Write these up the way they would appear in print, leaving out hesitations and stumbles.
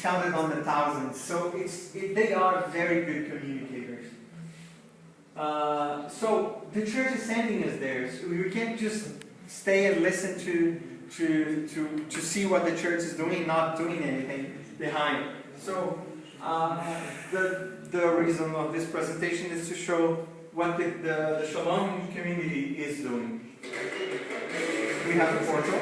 counted on the thousands. So they are very good communicators. So the church is sending us there. So we can't just stay and listen to see what the church is doing, not doing anything behind. So the reason of this presentation is to show what the Shalom community is doing. We have a portal.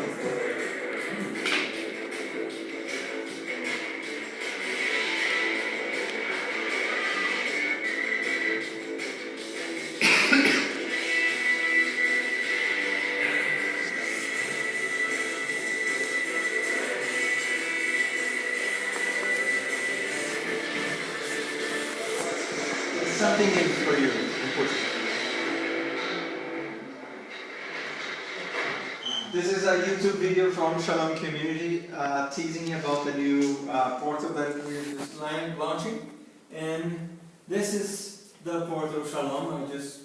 Something in for you. This is a YouTube video from Shalom Community teasing about the new portal that we're just launching. And this is the portal Shalom. I just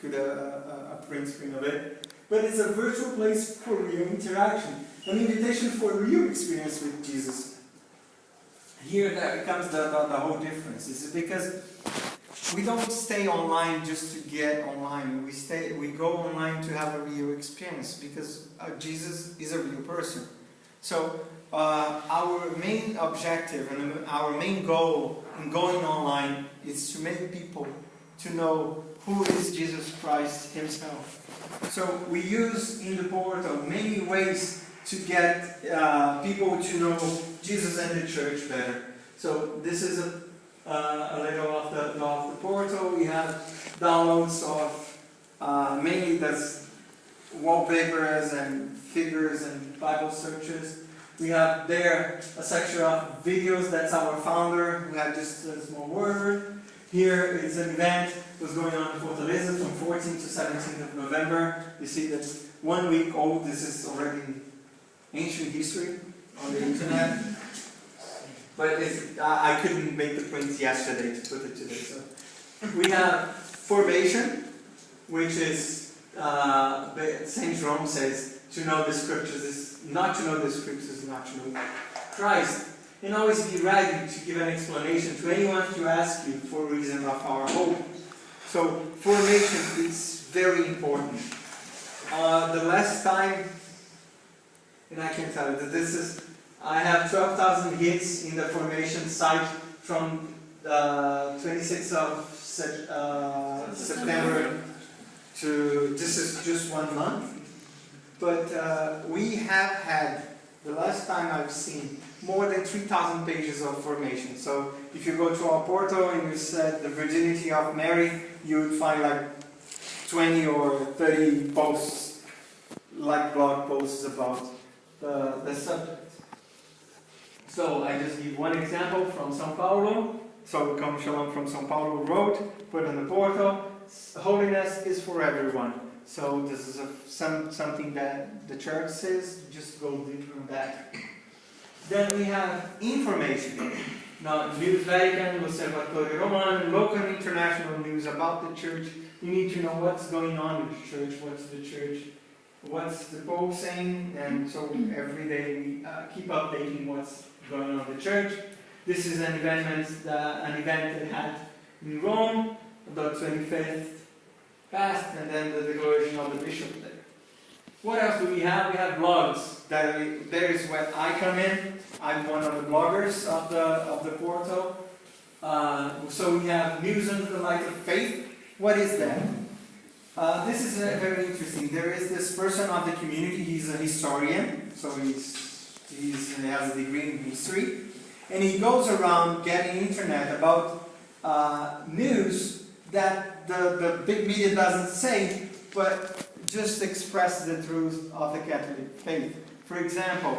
put a print screen of it. But it's a virtual place for real interaction, an invitation for real experience with Jesus. Here that comes the whole difference. Is because we don't stay online just to get online. We go online to have a real experience because Jesus is a real person. So our main objective and our main goal in going online is to make people to know who is Jesus Christ himself. So we use in the portal many ways to get people to know Jesus and the church better. So this is a little of the portal. We have downloads of mainly that's wallpapers and figures and Bible searches. We have there a section of videos. That's our founder. We have just a small word. Here is an event that was going on in Fortaleza from 14th to 17th of November. You see that's 1 week old. This is already ancient history on the internet. But I couldn't make the print yesterday to put it today. So we have formation, which is Saint Jerome says to know the scriptures is not to know the scriptures is not to know Christ. And always be ready to give an explanation to anyone who asks you for a reason of our hope. So formation is very important. The last time, and I can tell you that this is. I have 12,000 hits in the formation site from 26th of September to, this is just 1 month. But we have had, the last time I've seen, more than 3,000 pages of formation. So if you go to our portal and you said the virginity of Mary, you would find like 20 or 30 posts, like blog posts about the subject. So I just give one example from São Paulo. So Come Shalom from São Paulo wrote, put on the portal, holiness is for everyone. So this is something that the church says, just go deeper on that. Then we have information. Now, News Vatican, L'Osservatore Romano, local and international news about the church. You need to know what's going on with the church, what's the Pope saying, and so every day we keep updating what's going on in the church. This is an event that had in Rome, the 25th past, and then the declaration of the bishop there. What else do we have? We have blogs. There is where I come in. I'm one of the bloggers of the portal. So we have News Under the Light of Faith. What is that? This is very interesting. There is this person of the community. He's a historian, so he has a degree in history, and he goes around getting internet about news that the big media doesn't say, but just expresses the truth of the Catholic faith. For example,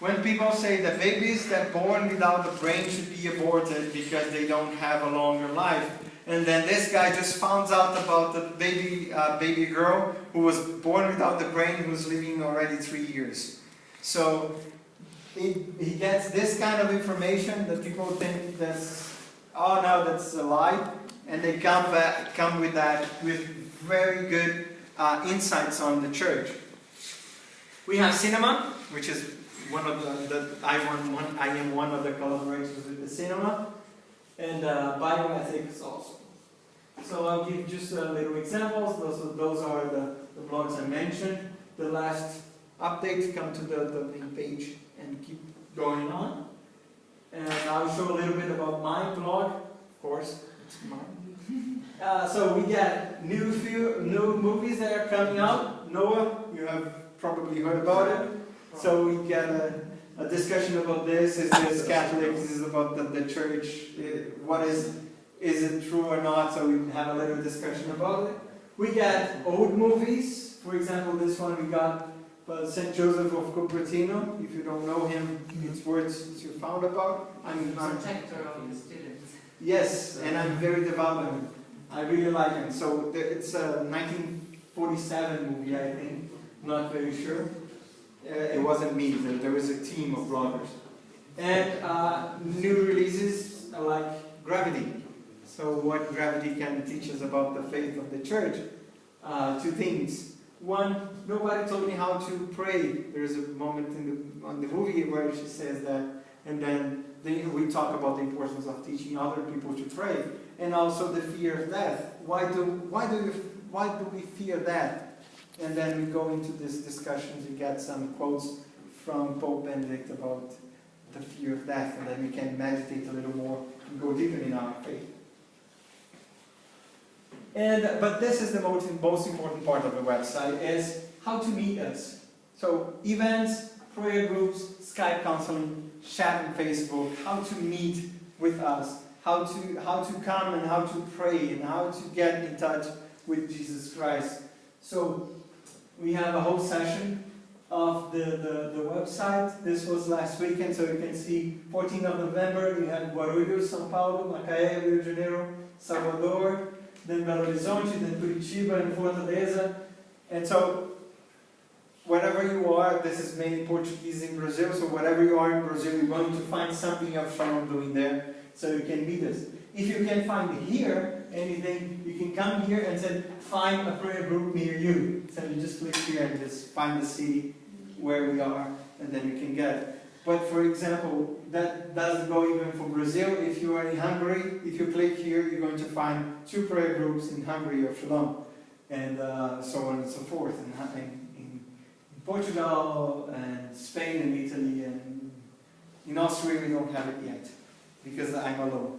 when people say that babies that are born without a brain should be aborted because they don't have a longer life, and then this guy just found out about the baby girl who was born without the brain, who was living already 3 years. So he gets this kind of information that people think that's, oh no, that's a lie, and they come with that with very good insights on the church. We have cinema, which is one of I am one of the collaborators with the cinema, and bioethics also. So I'll give just little examples. Those are the blogs I mentioned. The last updates come to the main page and keep going on. And I'll show a little bit about my blog. Of course, it's mine. So we got new movies that are coming out. Noah, you have probably heard about it. So we got a discussion about this. Is this Catholic? This is about the church. What is it true or not? So we have a little discussion about it. We got old movies. For example, this one we got St. Joseph of Cupertino. If you don't know him, it's words you found about. I'm protector of the students. Yes, and I'm very devout of him. I really like him. So it's a 1947 movie, I think. Not very sure. It wasn't me. There was a team of bloggers. And new releases like Gravity. So what Gravity can teach us about the faith of the church? Two things. One, nobody told me how to pray. There's a moment on the movie where she says that, and then we talk about the importance of teaching other people to pray, and also the fear of death. Why do we fear that? And then we go into these discussions. We get some quotes from Pope Benedict about the fear of death, and then we can meditate a little more and go deeper in our faith. But this is the most important part of the website, is how to meet us. So events, prayer groups, Skype counseling, chat on Facebook, how to meet with us, how to come and how to pray and how to get in touch with Jesus Christ. So we have a whole session of the website. This was last weekend, so you can see 14th of November, we have Guarulhos, São Paulo, Macaé, Rio de Janeiro, Salvador, then Belo Horizonte, then Curitiba and Fortaleza. And so, wherever you are, this is mainly Portuguese in Brazil, so wherever you are in Brazil, you're going to find something of Shalom doing there, so you can meet us. If you can find here anything, you can come here and say, find a prayer group near you. So you just click here and just find the city where we are, and then you can get it. But for example, that doesn't go even for Brazil. If you are in Hungary, if you click here, you're going to find 2 prayer groups in Hungary of Shalom, and so on and so forth. And in Portugal, and Spain, and Italy, and in Austria, we don't have it yet, because I'm alone.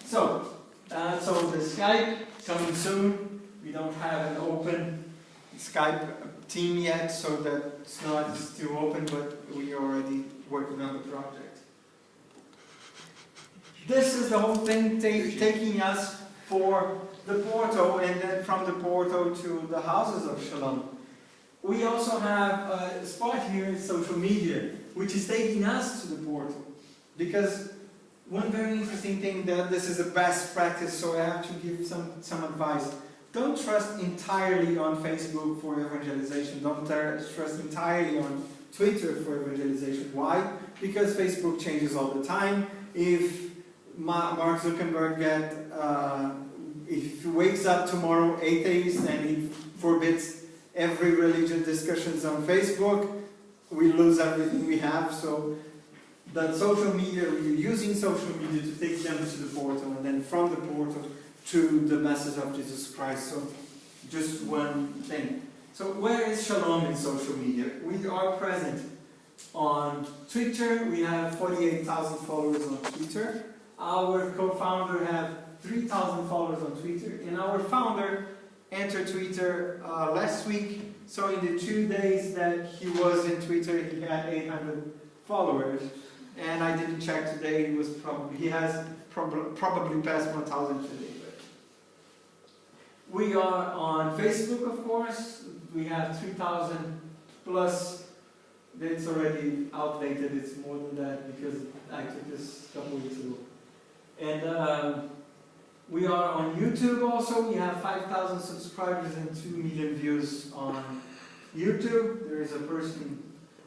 So the Skype coming soon. We don't have an open Skype team yet, so that's not still open, but we are already working on the project. This is the whole thing taking us for the portal, and then from the portal to the houses of Shalom. We also have a spot here in social media, which is taking us to the portal. Because one very interesting thing, that this is a best practice, so I have to give some advice. Don't trust entirely on Facebook for evangelization. Don't trust entirely on Twitter for evangelization. Why? Because Facebook changes all the time. If Mark Zuckerberg if he wakes up tomorrow atheist and he forbids every religion discussions on Facebook, we lose everything we have. So that social media, we're using social media to take them to the portal, and then from the portal to the message of Jesus Christ. So just one thing. So where is Shalom in social media? We are present on Twitter. We have 48,000 followers on Twitter. Our co-founder have 3,000 followers on Twitter, and our founder entered Twitter last week. So in the 2 days that he was in Twitter, he had 800 followers. And I didn't check today. He has probably passed 1,000 today. We are on Facebook, of course. We have 3,000 plus. It's already outdated. It's more than that because I took this a couple weeks ago. And we are on YouTube also. We have 5,000 subscribers and 2 million views on YouTube. There is a person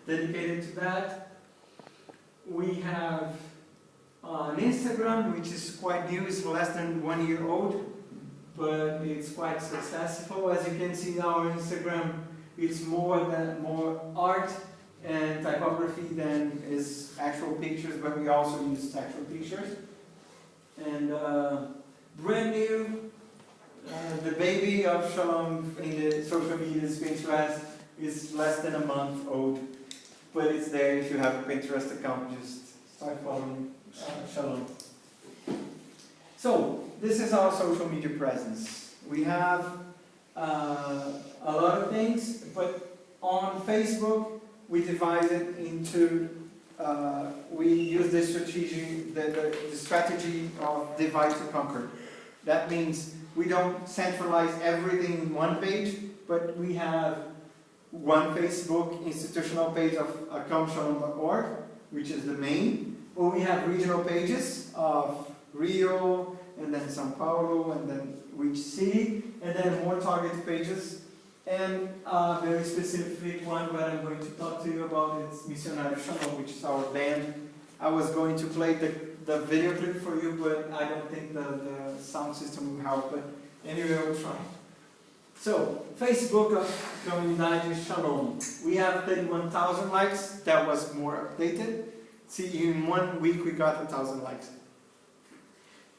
dedicated to that. We have on Instagram, which is quite new. It's less than 1 year old, but it's quite successful. As you can see now on Instagram, it's more art And typography then is actual pictures, but we also use textual pictures. And brand new, the baby of Shalom in the social media is Pinterest, is less than a month old, but it's there. If you have a Pinterest account, just start following Shalom. So this is our social media presence. We have a lot of things, but on Facebook we divide it into, we use the strategy of divide to conquer. That means we don't centralize everything in one page, but we have one Facebook institutional page of shalom.org, which is the main, or we have regional pages of Rio, and then São Paulo, and then which city, and then more targeted pages, and a very specific one that I'm going to talk to you about is Missionário Shalom, which is our band. I was going to play the video clip for you, but I don't think the sound system will help, but anyway, I will try. So, Facebook of Comunidade Shalom. We have 31,000 likes, that was more updated. See, in 1 week we got 1,000 likes.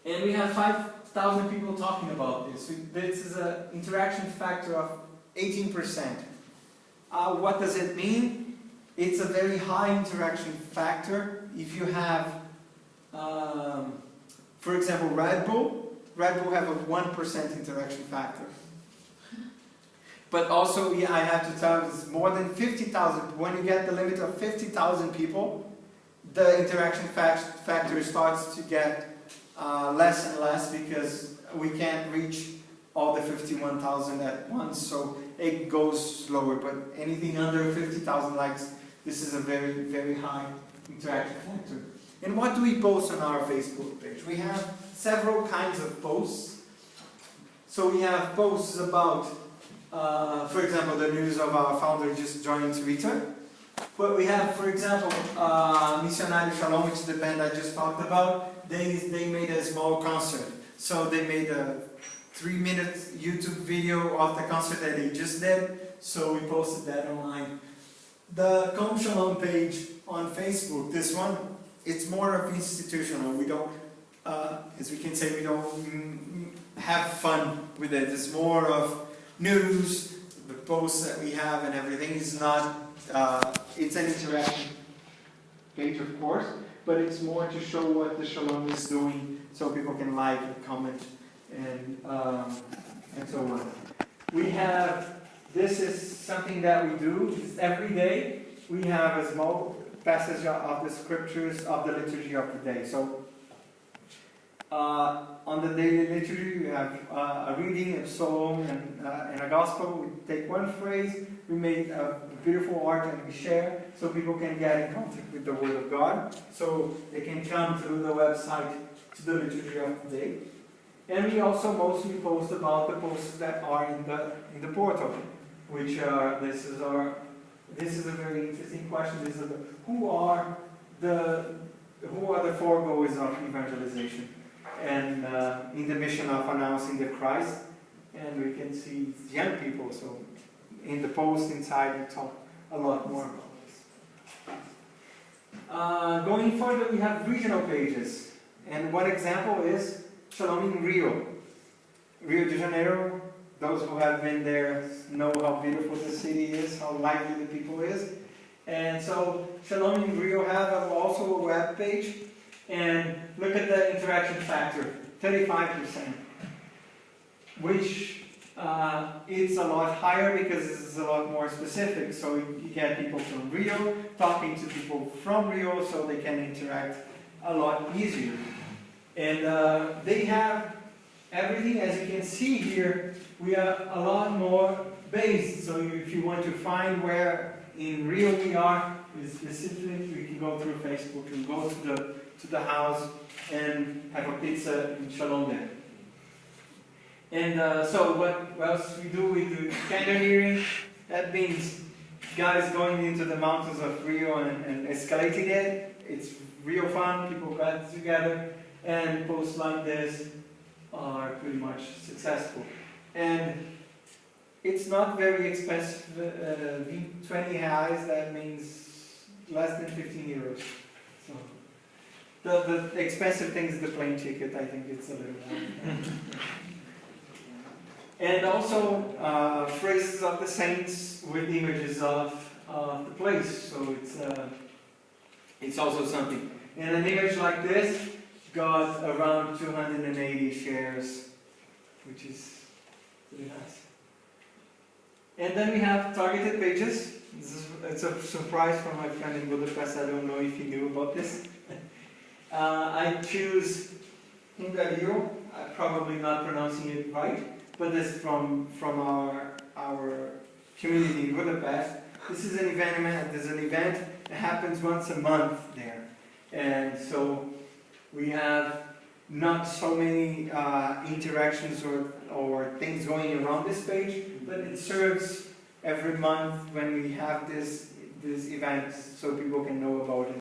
And we have 5,000 people talking about this. This is an interaction factor of 18%. What does it mean? It's a very high interaction factor. If you have, for example, Red Bull have a 1% interaction factor. But also, I have to tell you, it's more than 50,000. When you get the limit of 50,000 people, the interaction factor starts to get less and less, because we can't reach all the 51,000 at once, so it goes slower. But anything under 50,000 likes, this is a very, very high interaction factor. And what do we post on our Facebook page? We have several kinds of posts. So we have posts about, for example, the news of our founder just joined Twitter. But we have, for example, Missionário Shalom, which is the band I just talked about. They made a small concert. So they made a 3-minute YouTube video of the concert that they just did. So we posted that online. The Com Shalom page on Facebook, this one, it's more of institutional. We don't, as we can say, we don't have fun with it. It's more of news, the posts that we have and everything is not, it's an interaction page, of course, but it's more to show what the Shalom is doing, so people can like and comment and so on. We have, this is something that we do every day. We have a small passage of the scriptures of the liturgy of the day. So on the daily liturgy, we have a reading, a psalm, and a gospel. We take one phrase, we make a beautiful art, and we share, so people can get in contact with the Word of God. So they can come through the website to the liturgy of the day. And we also mostly post about the posts that are in the portal, which are, this is a very interesting question. This is who are the four goals of evangelization, and in the mission of announcing the Christ. And we can see young people. So in the post inside, we talk a lot more about this. Going further, we have regional pages, and one example is Shalom in Rio de Janeiro. Those who have been there know how beautiful the city is, how lively the people is. And so Shalom in Rio have also a web page, and look at the interaction factor, 35%, which it's a lot higher because it's a lot more specific. So you get people from Rio talking to people from Rio, so they can interact a lot easier. And they have everything, as you can see here. We are a lot more based. So if you want to find where in Rio we are, specifically, we can go through Facebook and go to the house and have a pizza in Shalom there. And so what else we do? We do canyoneering. That means guys going into the mountains of Rio and escalating it. It's real fun. People gather together, and posts like this are pretty much successful. And it's not very expensive. 20 reais, that means less than 15 euros. So the expensive thing is the plane ticket. I think it's a little more. And also phrases of the saints with images of the place. So it's also something. And an image like this got around 280 shares, which is pretty nice. And then we have targeted pages. It's a surprise from my friend in Budapest. I don't know if he knew about this. I choose Hungario. I'm probably not pronouncing it right, but this is from our community in Budapest. This is an event. There's an event that happens once a month there, and so we have not so many interactions or things going around this page, but it serves every month when we have this event so people can know about it.